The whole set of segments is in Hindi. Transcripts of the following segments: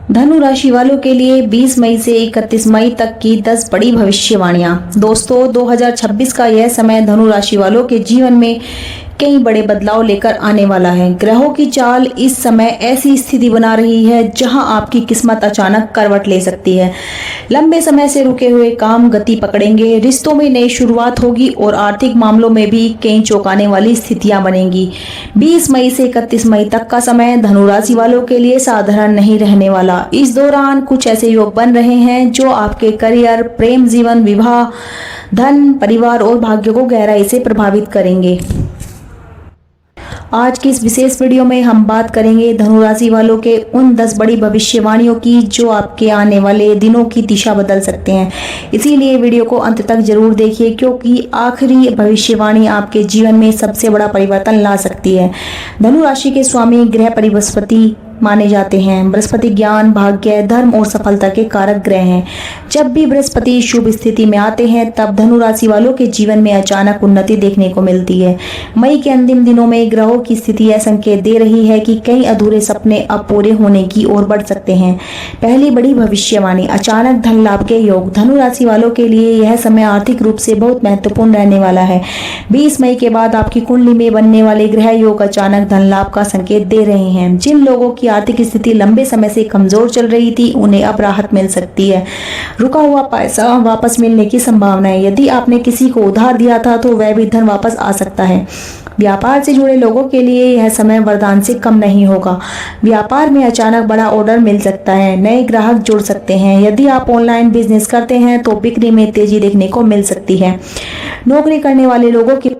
धनु राशि वालों के लिए 20 मई से 31 मई तक की 10 बड़ी भविष्यवाणियां। दोस्तों, 2026 का यह समय धनु राशि वालों के जीवन में कई बड़े बदलाव लेकर आने वाला है। ग्रहों की चाल इस समय ऐसी स्थिति बना रही है जहां आपकी किस्मत अचानक करवट ले सकती है। लंबे समय से रुके हुए काम गति पकड़ेंगे, रिश्तों में नई शुरुआत होगी और आर्थिक मामलों में भी कई चौंकाने वाली स्थितियां बनेंगी। 20 मई से 31 मई तक का समय धनु राशि वालों के लिए साधारण नहीं रहने वाला। इस दौरान कुछ ऐसे योग बन रहे हैं जो आपके करियर, प्रेम जीवन, विवाह, धन, परिवार और भाग्य को गहराई से प्रभावित करेंगे। आज की इस विशेष वीडियो में हम बात करेंगे धनु राशि वालों के उन 10 बड़ी भविष्यवाणियों की जो आपके आने वाले दिनों की दिशा बदल सकते हैं। इसीलिए वीडियो को अंत तक जरूर देखिए, क्योंकि आखिरी भविष्यवाणी आपके जीवन में सबसे बड़ा परिवर्तन ला सकती है। धनु राशि के स्वामी ग्रह बृहस्पति माने जाते हैं। बृहस्पति ज्ञान, भाग्य, धर्म और सफलता के कारक ग्रह हैं। जब भी बृहस्पति शुभ स्थिति में आते हैं तब धनु राशि वालों के जीवन में अचानक उन्नति देखने को मिलती है। मई के अंतिम दिनों में ग्रहों की स्थिति यह संकेत दे रही है कि कई अधूरे सपने अब पूरे होने की ओर बढ़ सकते हैं। पहली बड़ी भविष्यवाणी, अचानक धन लाभ के योग। धनु राशि वालों के लिए यह समय आर्थिक रूप से बहुत महत्वपूर्ण रहने वाला है। 20 मई के बाद आपकी कुंडली में बनने वाले ग्रह योग अचानक धन लाभ का संकेत दे रहे हैं। जिन लोगों की आर्थिक स्थिति लंबे समय से कमजोर चल रही थी उन्हें अब राहत मिल सकती है। रुका हुआ पैसा वापस मिलने की संभावना है। यदि आपने किसी को उधार दिया था तो वह भी धन वापस आ सकता है। व्यापार से जुड़े लोगों के लिए यह समय वरदान से कम नहीं होगा। व्यापार में अचानक बड़ा ऑर्डर मिल सकता है, नए ग्राहक जुड़ सकते हैं। यदि आप ऑनलाइन बिजनेस करते हैं तो बिक्री में तेजी देखने को मिल सकती है। नौकरी करने वाले लोगों के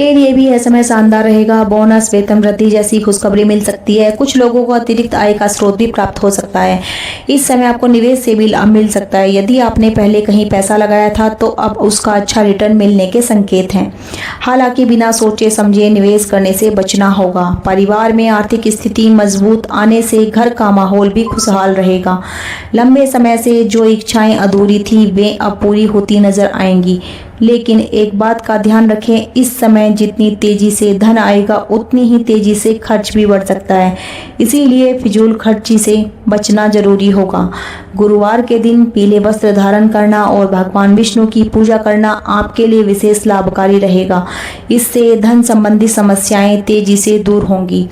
लिए भी यह समय शानदार रहेगा। बोनस, वेतन वृद्धि जैसी खुशखबरी मिल सकती है। कुछ लोगों को अतिरिक्त आय का स्रोत भी प्राप्त हो सकता है। इस समय आपको निवेश से भी लाभ मिल सकता है। यदि आपने पहले कहीं पैसा लगाया था तो अब उसका अच्छा रिटर्न मिलने के संकेत हैं। हालांकि बिना सोचे समझे निवेश करने से बचना होगा। परिवार में आर्थिक स्थिति मजबूत आने से घर का माहौल भी खुशहाल रहेगा। लंबे समय से जो इच्छाएं अधूरी थी वे अब पूरी होती नजर आएंगी। लेकिन एक बात का ध्यान रखें, इस समय जितनी तेजी से धन आएगा उतनी ही तेजी से खर्च भी बढ़ सकता है। इसीलिए फिजूल खर्ची से बचना जरूरी होगा। गुरुवार के दिन पीले वस्त्र धारण करना और भगवान विष्णु की पूजा करना आपके लिए विशेष लाभकारी रहेगा। इससे धन संबंधी समस्याएं तेजी से दूर होंगी।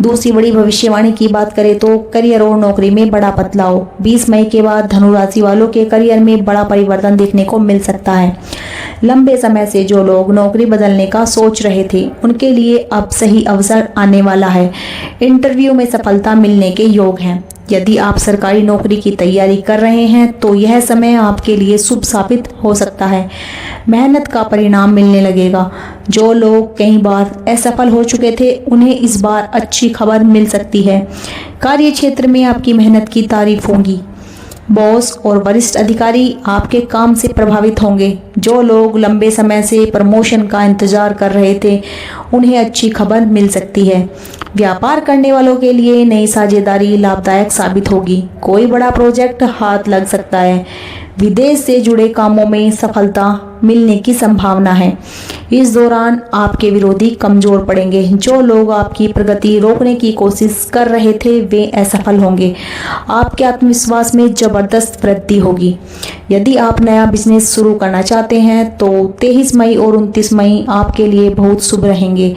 दूसरी बड़ी भविष्यवाणी की बात करें तो करियर और नौकरी में बड़ा बदलाव। 20 मई के बाद धनु राशि वालों के करियर में बड़ा परिवर्तन देखने को मिल सकता है। लंबे समय से जो लोग नौकरी बदलने का सोच रहे थे उनके लिए अब सही अवसर आने वाला है। इंटरव्यू में सफलता मिलने के योग हैं। यदि आप सरकारी नौकरी की तैयारी कर रहे हैं तो यह समय आपके लिए शुभ साबित हो सकता है। मेहनत का परिणाम मिलने लगेगा। जो लोग कई बार असफल हो चुके थे उन्हें इस बार अच्छी खबर मिल सकती है। कार्य क्षेत्र में आपकी मेहनत की तारीफ होगी। बॉस और वरिष्ठ अधिकारी आपके काम से प्रभावित होंगे। जो लोग लंबे समय से प्रमोशन का इंतजार कर रहे थे उन्हें अच्छी खबर मिल सकती है। व्यापार करने वालों के लिए नई साझेदारी लाभदायक साबित होगी। कोई बड़ा प्रोजेक्ट हाथ लग सकता है। विदेश से जुड़े कामों में सफलता मिलने की संभावना है। इस दौरान आपके विरोधी कमजोर पड़ेंगे। जो लोग आपकी प्रगति रोकने की कोशिश कर रहे थे वे असफल होंगे। आपके आत्मविश्वास में जबरदस्त वृद्धि होगी। यदि आप नया बिजनेस शुरू करना चाहते हैं तो 23 मई और 29 मई आपके लिए बहुत शुभ रहेंगे।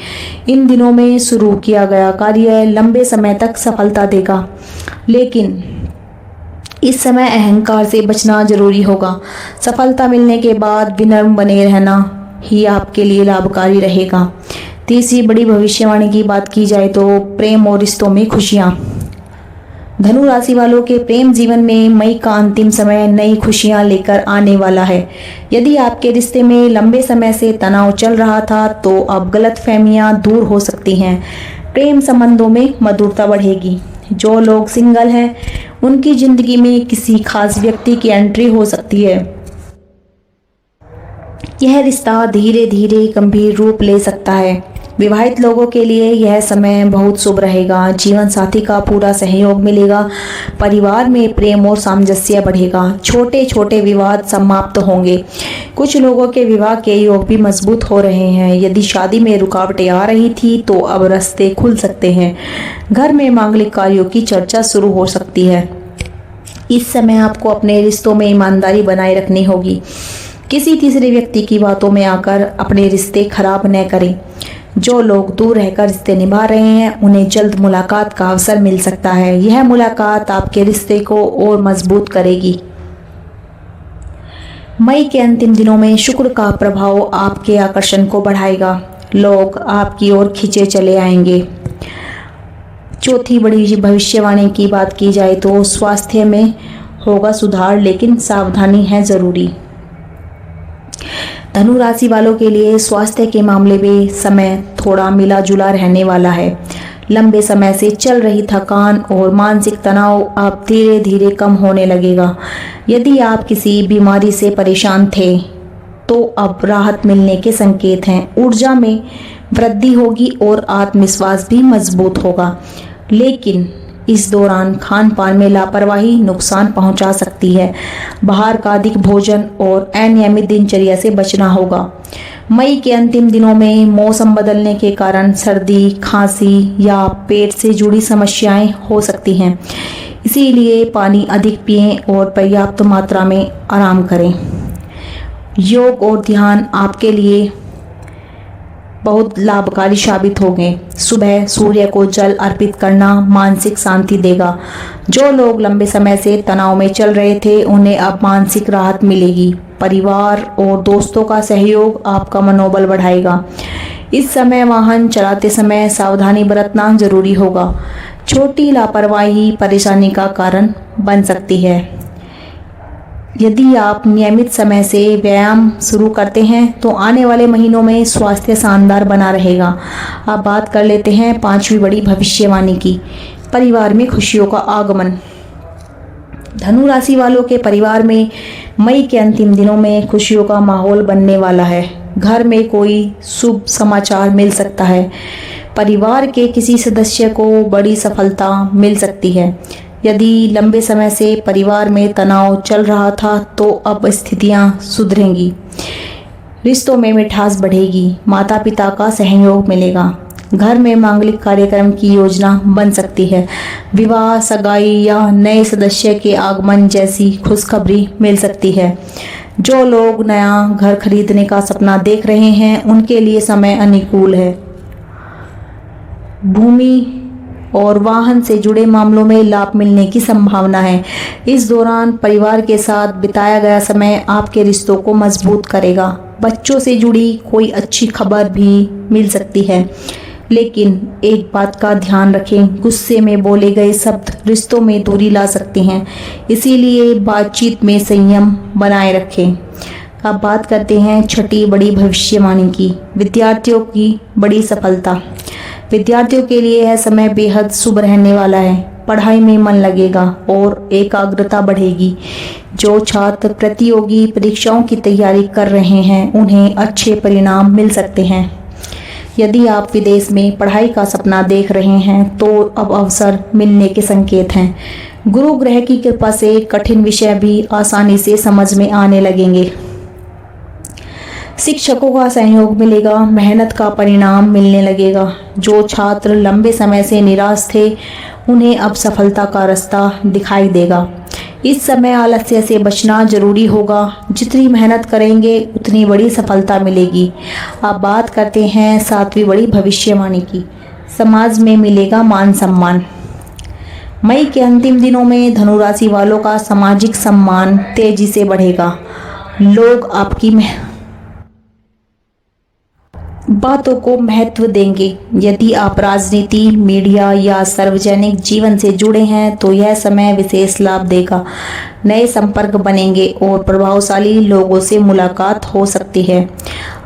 इन दिनों में शुरू किया गया कार्य लंबे समय तक सफलता देगा, लेकिन इस समय अहंकार से बचना जरूरी होगा। सफलता मिलने के बाद विनम्र बने रहना ही आपके लिए लाभकारी रहेगा। तीसरी बड़ी भविष्यवाणी की बात की जाए तो प्रेम और रिश्तों में खुशियां। धनु राशि वालों के प्रेम जीवन में मई का अंतिम समय नई खुशियां लेकर आने वाला है। यदि आपके रिश्ते में लंबे समय से तनाव चल रहा था तो अब गलतफहमियां दूर हो सकती हैं। प्रेम संबंधों में मधुरता बढ़ेगी। जो लोग सिंगल हैं उनकी जिंदगी में किसी खास व्यक्ति की एंट्री हो सकती है। यह रिश्ता धीरे धीरे गंभीर रूप ले सकता है। विवाहित लोगों के लिए यह समय बहुत शुभ रहेगा। जीवन साथी का पूरा सहयोग मिलेगा। परिवार में प्रेम और सामंजस्य बढ़ेगा। छोटे छोटे विवाद समाप्त होंगे। कुछ लोगों के विवाह के योग भी मजबूत हो रहे हैं। यदि शादी में रुकावटें आ रही थी तो अब रास्ते खुल सकते हैं। घर में मांगलिक कार्यों की चर्चा शुरू हो सकती है। इस समय आपको अपने रिश्तों में ईमानदारी बनाए रखनी होगी। किसी तीसरे व्यक्ति की बातों में आकर अपने रिश्ते खराब न करें। जो लोग दूर रहकर रिश्ते निभा रहे हैं उन्हें जल्द मुलाकात का अवसर मिल सकता है। यह मुलाकात आपके रिश्ते को और मजबूत करेगी। मई के अंतिम दिनों में शुक्र का प्रभाव आपके आकर्षण को बढ़ाएगा। लोग आपकी ओर खींचे चले आएंगे। चौथी बड़ी भविष्यवाणी की बात की जाए तो स्वास्थ्य में होगा सुधार, लेकिन सावधानी है जरूरी। धनु राशि वालों के लिए स्वास्थ्य के मामले में समय थोड़ा मिला जुला रहने वाला है। लंबे समय से चल रही थकान और मानसिक तनाव अब धीरे धीरे कम होने लगेगा। यदि आप किसी बीमारी से परेशान थे तो अब राहत मिलने के संकेत हैं। ऊर्जा में वृद्धि होगी और आत्मविश्वास भी मजबूत होगा, लेकिन इस दौरान खान पान में लापरवाही नुकसान पहुंचा सकती है। बाहर का अधिक भोजन और अनियमित दिनचर्या से बचना होगा। मई के अंतिम दिनों में मौसम बदलने के कारण सर्दी, खांसी या पेट से जुड़ी समस्याएं हो सकती हैं। इसीलिए पानी अधिक पिएं और पर्याप्त मात्रा में आराम करें। योग और ध्यान आपके लिए बहुत लाभकारी साबित होंगे। सुबह सूर्य को जल अर्पित करना मानसिक शांति देगा। जो लोग लंबे समय से तनाव में चल रहे थे उन्हें अब मानसिक राहत मिलेगी। परिवार और दोस्तों का सहयोग आपका मनोबल बढ़ाएगा। इस समय वाहन चलाते समय सावधानी बरतना जरूरी होगा। छोटी लापरवाही परेशानी का कारण बन सकती है। यदि आप नियमित समय से व्यायाम शुरू करते हैं तो आने वाले महीनों में स्वास्थ्य शानदार बना रहेगा। अब बात कर लेते हैं पांचवी बड़ी भविष्यवाणी की, परिवार में खुशियों का आगमन। धनु राशि वालों के परिवार में मई के अंतिम दिनों में खुशियों का माहौल बनने वाला है। घर में कोई शुभ समाचार मिल सकता है। परिवार के किसी सदस्य को बड़ी सफलता मिल सकती है। यदि लंबे समय से परिवार में तनाव चल रहा था तो अब स्थितियां सुधरेंगी। रिश्तों में मिठास बढ़ेगी। माता पिता का सहयोग मिलेगा। घर में मांगलिक कार्यक्रम की योजना बन सकती है। विवाह, सगाई या नए सदस्य के आगमन जैसी खुशखबरी मिल सकती है। जो लोग नया घर खरीदने का सपना देख रहे हैं उनके लिए समय अनुकूल है। भूमि और वाहन से जुड़े मामलों में लाभ मिलने की संभावना है। इस दौरान परिवार के साथ बिताया गया समय आपके रिश्तों को मजबूत करेगा। बच्चों से जुड़ी कोई अच्छी खबर भी मिल सकती है, लेकिन एक बात का ध्यान रखें, गुस्से में बोले गए शब्द रिश्तों में दूरी ला सकते हैं। इसीलिए बातचीत में संयम बनाए रखें। अब बात करते हैं छठी बड़ी भविष्यवाणी की, विद्यार्थियों की बड़ी सफलता। विद्यार्थियों के लिए यह समय बेहद शुभ रहने वाला है। पढ़ाई में मन लगेगा और एकाग्रता बढ़ेगी। जो छात्र प्रतियोगी परीक्षाओं की तैयारी कर रहे हैं उन्हें अच्छे परिणाम मिल सकते हैं। यदि आप विदेश में पढ़ाई का सपना देख रहे हैं तो अब अवसर मिलने के संकेत हैं। गुरु ग्रह की कृपा से कठिन विषय भी आसानी से समझ में आने लगेंगे। शिक्षकों का सहयोग मिलेगा। मेहनत का परिणाम मिलने लगेगा। जो छात्र लंबे समय से निराश थे उन्हें अब सफलता का रास्ता दिखाई देगा। इस समय आलस्य से बचना जरूरी होगा। जितनी मेहनत करेंगे उतनी बड़ी सफलता मिलेगी। अब बात करते हैं सातवीं बड़ी भविष्यवाणी की, समाज में मिलेगा मान सम्मान। मई के अंतिम दिनों में धनु राशि वालों का सामाजिक सम्मान तेजी से बढ़ेगा। लोग आपकी बातों को महत्व देंगे। यदि आप राजनीति, मीडिया या सार्वजनिक जीवन से जुड़े हैं तो यह समय विशेष लाभ देगा। नए संपर्क बनेंगे और प्रभावशाली लोगों से मुलाकात हो सकती है।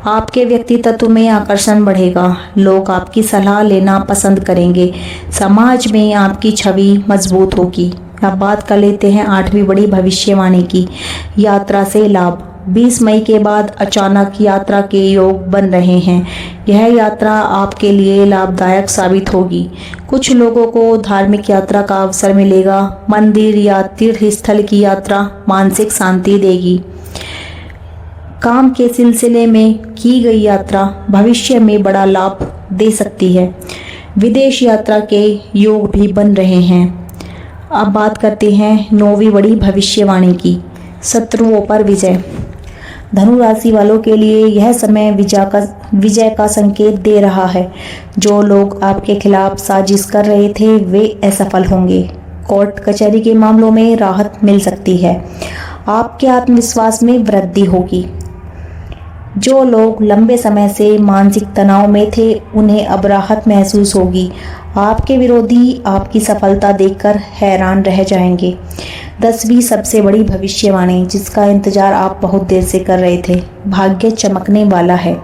आपके व्यक्तित्व में आकर्षण बढ़ेगा। लोग आपकी सलाह लेना पसंद करेंगे। समाज में आपकी छवि मजबूत होगी। अब बात कर लेते हैं आठवीं बड़ी भविष्यवाणी की, यात्रा से लाभ। 20 मई के बाद अचानक यात्रा के योग बन रहे हैं। यह यात्रा आपके लिए लाभदायक साबित होगी। कुछ लोगों को धार्मिक यात्रा का अवसर मिलेगा। मंदिर या तीर्थ स्थल की यात्रा मानसिक शांति देगी। काम के सिलसिले में की गई यात्रा भविष्य में बड़ा लाभ दे सकती है। विदेश यात्रा के योग भी बन रहे हैं। अब बात करते हैं 9वीं बड़ी भविष्यवाणी की, शत्रुओं पर विजय। धनु राशि वालों के लिए यह समय विजय का संकेत दे रहा है। जो लोग आपके खिलाफ साजिश कर रहे थे वे असफल होंगे। कोर्ट कचहरी के मामलों में राहत मिल सकती है। आपके आत्मविश्वास में वृद्धि होगी। जो लोग लंबे समय से मानसिक तनाव में थे उन्हें अब राहत महसूस होगी। आपके विरोधी आपकी सफलता देखकर हैरान रह जाएंगे। 10वीं सबसे बड़ी भविष्यवाणी जिसका इंतजार आप बहुत देर से कर रहे थे, भाग्य चमकने वाला है।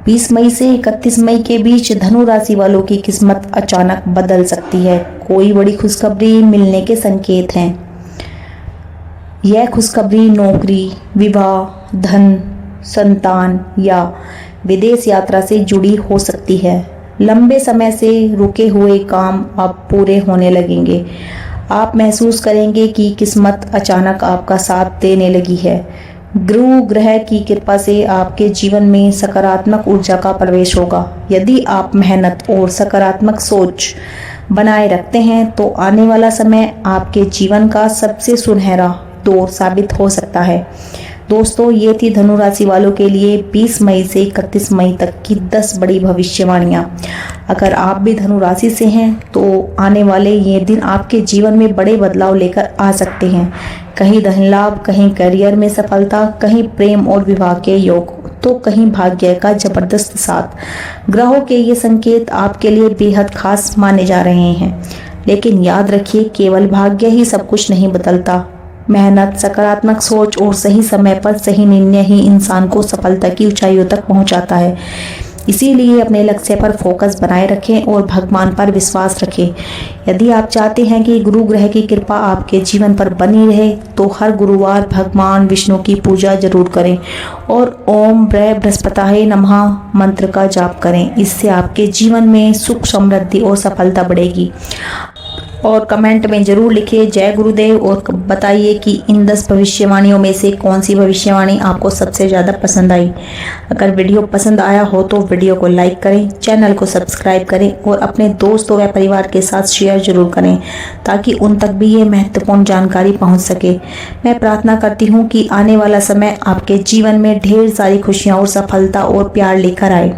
20 मई से 31 मई के बीच धनु राशि वालों की किस्मत अचानक बदल सकती है। कोई बड़ी खुशखबरी मिलने के संकेत हैं। यह खुशखबरी नौकरी, विवाह, धन, संतान या विदेश यात्रा से जुड़ी हो सकती है। लंबे समय से रुके हुए काम अब पूरे होने लगेंगे। आप महसूस करेंगे कि किस्मत अचानक आपका साथ देने लगी है। गुरु ग्रह की कृपा से आपके जीवन में सकारात्मक ऊर्जा का प्रवेश होगा। यदि आप मेहनत और सकारात्मक सोच बनाए रखते हैं तो आने वाला समय आपके जीवन का सबसे सुनहरा दौर साबित हो सकता है। दोस्तों, ये थी धनु राशि वालों के लिए 20 मई से 31 मई तक की 10 बड़ी भविष्यवाणियाँ। अगर आप भी धनु राशि से हैं तो आने वाले ये दिन आपके जीवन में बड़े बदलाव लेकर आ सकते हैं। कहीं धन लाभ, कहीं करियर में सफलता, कहीं प्रेम और विवाह के योग, तो कहीं भाग्य का जबरदस्त साथ। ग्रहों के ये संकेत आपके लिए बेहद खास माने जा रहे हैं। लेकिन याद रखिए, केवल भाग्य ही सब कुछ नहीं बदलता। मेहनत, सकारात्मक सोच और सही समय पर सही निर्णय ही इंसान को सफलता की ऊंचाइयों तक पहुंचाता है। इसीलिए अपने लक्ष्य पर फोकस बनाए रखें और भगवान पर विश्वास रखें। यदि आप चाहते हैं कि गुरु ग्रह की कृपा आपके जीवन पर बनी रहे तो हर गुरुवार भगवान विष्णु की पूजा जरूर करें और ओम बृहस्पताय नमः मंत्र का जाप करें। इससे आपके जीवन में सुख, समृद्धि और सफलता बढ़ेगी। और कमेंट में ज़रूर लिखिए जय गुरुदेव और बताइए कि इन 10 भविष्यवाणियों में से कौन सी भविष्यवाणी आपको सबसे ज़्यादा पसंद आई। अगर वीडियो पसंद आया हो तो वीडियो को लाइक करें, चैनल को सब्सक्राइब करें और अपने दोस्तों व परिवार के साथ शेयर जरूर करें ताकि उन तक भी ये महत्वपूर्ण जानकारी पहुँच सके। मैं प्रार्थना करती हूँ कि आने वाला समय आपके जीवन में ढेर सारी खुशियाँ और सफलता और प्यार लेकर आए।